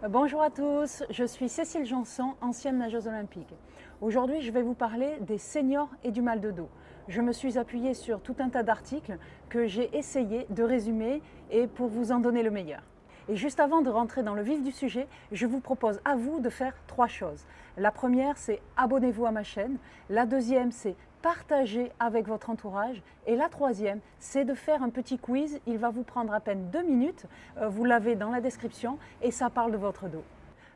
Bonjour à tous, je suis Cécile Janson, ancienne nageuse olympique. Aujourd'hui, je vais vous parler des seniors et du mal de dos. Je me suis appuyée sur tout un tas d'articles que j'ai essayé de résumer et pour vous en donner le meilleur. Et juste avant de rentrer dans le vif du sujet, je vous propose à vous de faire 3 choses. La première, c'est abonnez-vous à ma chaîne. La deuxième, c'est partager avec votre entourage. Et la troisième, c'est de faire un petit quiz. Il va vous prendre à peine 2 minutes. Vous l'avez dans la description et ça parle de votre dos.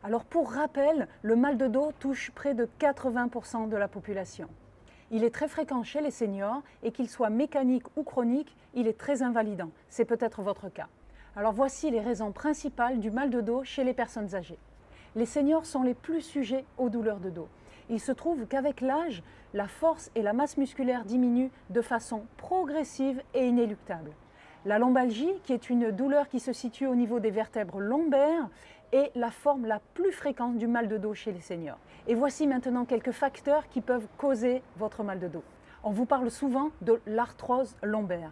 Alors pour rappel, le mal de dos touche près de 80% de la population. Il est très fréquent chez les seniors et qu'il soit mécanique ou chronique, il est très invalidant. C'est peut-être votre cas. Alors voici les raisons principales du mal de dos chez les personnes âgées. Les seniors sont les plus sujets aux douleurs de dos. Il se trouve qu'avec l'âge, la force et la masse musculaire diminuent de façon progressive et inéluctable. La lombalgie, qui est une douleur qui se situe au niveau des vertèbres lombaires, est la forme la plus fréquente du mal de dos chez les seniors. Et voici maintenant quelques facteurs qui peuvent causer votre mal de dos. On vous parle souvent de l'arthrose lombaire.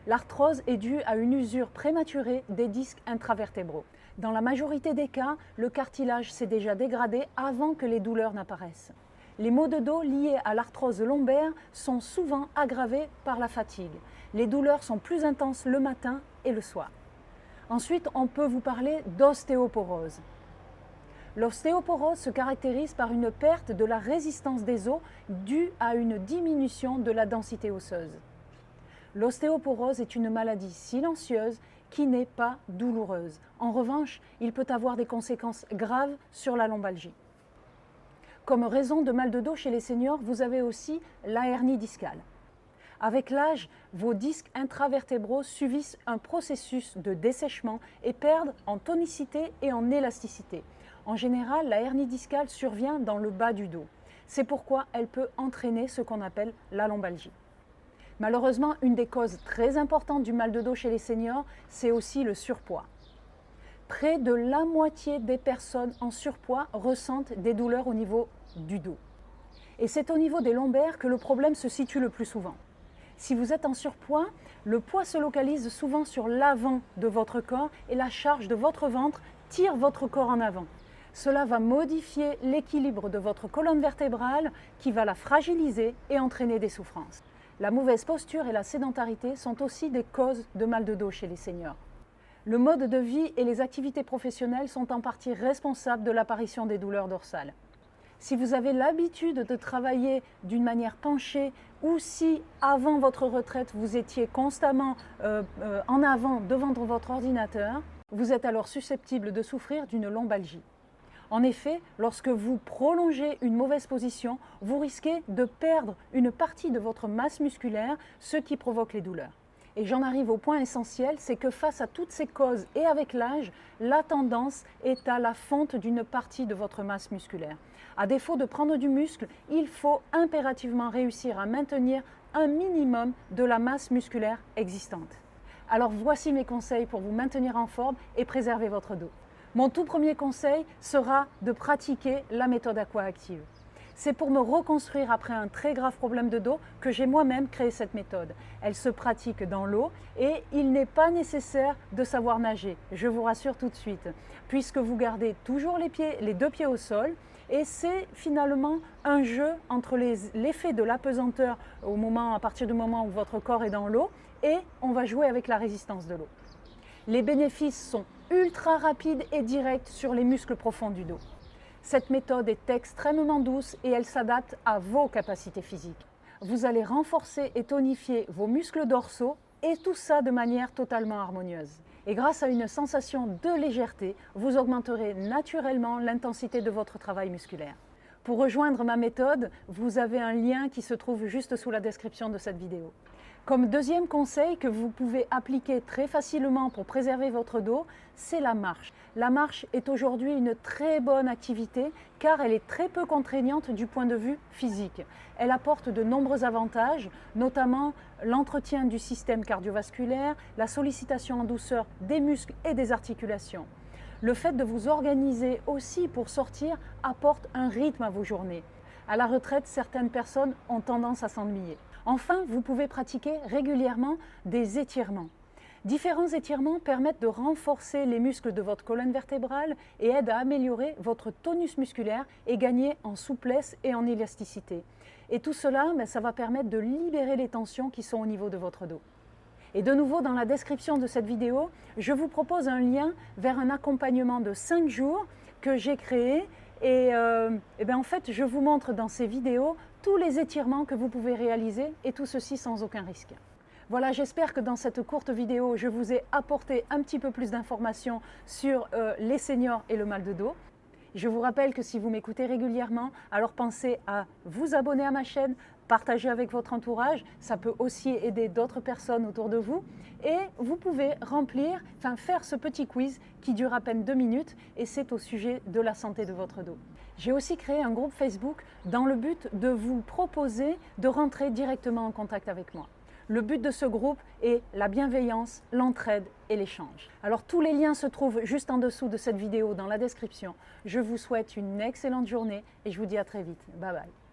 L'arthrose est due à une usure prématurée des disques intravertébraux. Dans la majorité des cas, le cartilage s'est déjà dégradé avant que les douleurs n'apparaissent. Les maux de dos liés à l'arthrose lombaire sont souvent aggravés par la fatigue. Les douleurs sont plus intenses le matin et le soir. Ensuite, on peut vous parler d'ostéoporose. L'ostéoporose se caractérise par une perte de la résistance des os due à une diminution de la densité osseuse. L'ostéoporose est une maladie silencieuse qui n'est pas douloureuse. En revanche, il peut avoir des conséquences graves sur la lombalgie. Comme raison de mal de dos chez les seniors, vous avez aussi la hernie discale. Avec l'âge, vos disques intravertébraux subissent un processus de dessèchement et perdent en tonicité et en élasticité. En général, la hernie discale survient dans le bas du dos. C'est pourquoi elle peut entraîner ce qu'on appelle la lombalgie. Malheureusement, une des causes très importantes du mal de dos chez les seniors, c'est aussi le surpoids. Près de la moitié des personnes en surpoids ressentent des douleurs au niveau du dos. Et c'est au niveau des lombaires que le problème se situe le plus souvent. Si vous êtes en surpoids, le poids se localise souvent sur l'avant de votre corps et la charge de votre ventre tire votre corps en avant. Cela va modifier l'équilibre de votre colonne vertébrale qui va la fragiliser et entraîner des souffrances. La mauvaise posture et la sédentarité sont aussi des causes de mal de dos chez les seniors. Le mode de vie et les activités professionnelles sont en partie responsables de l'apparition des douleurs dorsales. Si vous avez l'habitude de travailler d'une manière penchée ou si avant votre retraite vous étiez constamment en avant devant votre ordinateur, vous êtes alors susceptible de souffrir d'une lombalgie. En effet, lorsque vous prolongez une mauvaise position, vous risquez de perdre une partie de votre masse musculaire, ce qui provoque les douleurs. Et j'en arrive au point essentiel, c'est que face à toutes ces causes et avec l'âge, la tendance est à la fonte d'une partie de votre masse musculaire. À défaut de prendre du muscle, il faut impérativement réussir à maintenir un minimum de la masse musculaire existante. Alors voici mes conseils pour vous maintenir en forme et préserver votre dos. Mon tout premier conseil sera de pratiquer la méthode aqua-active. C'est pour me reconstruire après un très grave problème de dos que j'ai moi-même créé cette méthode. Elle se pratique dans l'eau et il n'est pas nécessaire de savoir nager, je vous rassure tout de suite, puisque vous gardez toujours les 2 pieds au sol et c'est finalement un jeu entre l'effet de l'apesanteur à partir du moment où votre corps est dans l'eau et on va jouer avec la résistance de l'eau. Les bénéfices sont ultra rapides et directs sur les muscles profonds du dos. Cette méthode est extrêmement douce et elle s'adapte à vos capacités physiques. Vous allez renforcer et tonifier vos muscles dorsaux et tout ça de manière totalement harmonieuse. Et grâce à une sensation de légèreté, vous augmenterez naturellement l'intensité de votre travail musculaire. Pour rejoindre ma méthode, vous avez un lien qui se trouve juste sous la description de cette vidéo. Comme deuxième conseil que vous pouvez appliquer très facilement pour préserver votre dos, c'est la marche. La marche est aujourd'hui une très bonne activité car elle est très peu contraignante du point de vue physique. Elle apporte de nombreux avantages, notamment l'entretien du système cardiovasculaire, la sollicitation en douceur des muscles et des articulations. Le fait de vous organiser aussi pour sortir apporte un rythme à vos journées. À la retraite, certaines personnes ont tendance à s'ennuyer. Enfin, vous pouvez pratiquer régulièrement des étirements. Différents étirements permettent de renforcer les muscles de votre colonne vertébrale et aident à améliorer votre tonus musculaire et gagner en souplesse et en élasticité. Et tout cela, ça va permettre de libérer les tensions qui sont au niveau de votre dos. Et de nouveau, dans la description de cette vidéo, je vous propose un lien vers un accompagnement de 5 jours que j'ai créé. Et en fait, je vous montre dans ces vidéos tous les étirements que vous pouvez réaliser et tout ceci sans aucun risque. Voilà, j'espère que dans cette courte vidéo, je vous ai apporté un petit peu plus d'informations sur les seniors et le mal de dos. Je vous rappelle que si vous m'écoutez régulièrement, alors pensez à vous abonner à ma chaîne, partager avec votre entourage, ça peut aussi aider d'autres personnes autour de vous. Et vous pouvez faire ce petit quiz qui dure à peine 2 minutes et c'est au sujet de la santé de votre dos. J'ai aussi créé un groupe Facebook dans le but de vous proposer de rentrer directement en contact avec moi. Le but de ce groupe est la bienveillance, l'entraide et l'échange. Alors tous les liens se trouvent juste en dessous de cette vidéo dans la description. Je vous souhaite une excellente journée et je vous dis à très vite. Bye bye.